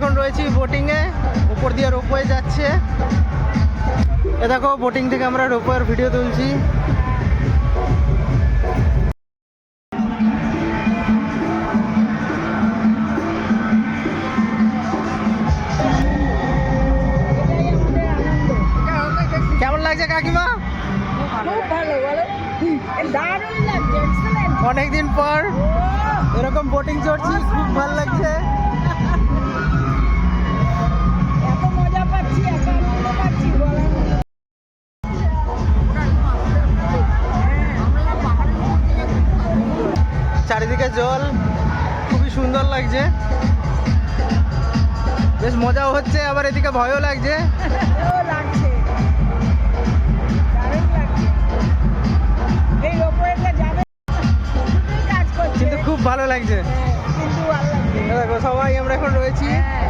এখন রয়েছি বোটিংয়ে, উপর দিয়ে রোপওয়ে যাচ্ছে। এ দেখো বোটিং থেকে আমরা রোপওয়ের ভিডিও তুলছি। কেমন লাগছে কাকিমা? খুব ভালো, বলো দারুণ লাগছে, এক্সেলেন্ট। অনেকদিন পর এরকম বোটিং চড়ছি, খুব ভালো লাগছে। এত মজা পাচ্ছি, এত আনন্দ পাচ্ছি বলার মতো। চারিদিকে জল, খুবই সুন্দর লাগছে, বেশ মজাও হচ্ছে, আবার এদিকে ভয়ও লাগছে। ভালো লাগছে, দারুণ লাগছে। এই রোপওয়েটা যাবে, শুধুই কাজ করছে, কিন্তু খুব ভালো লাগছে। কিন্তু ভালো লাগছে। দেখো সবাই আমরা এখন রয়েছি হ্যাঁ।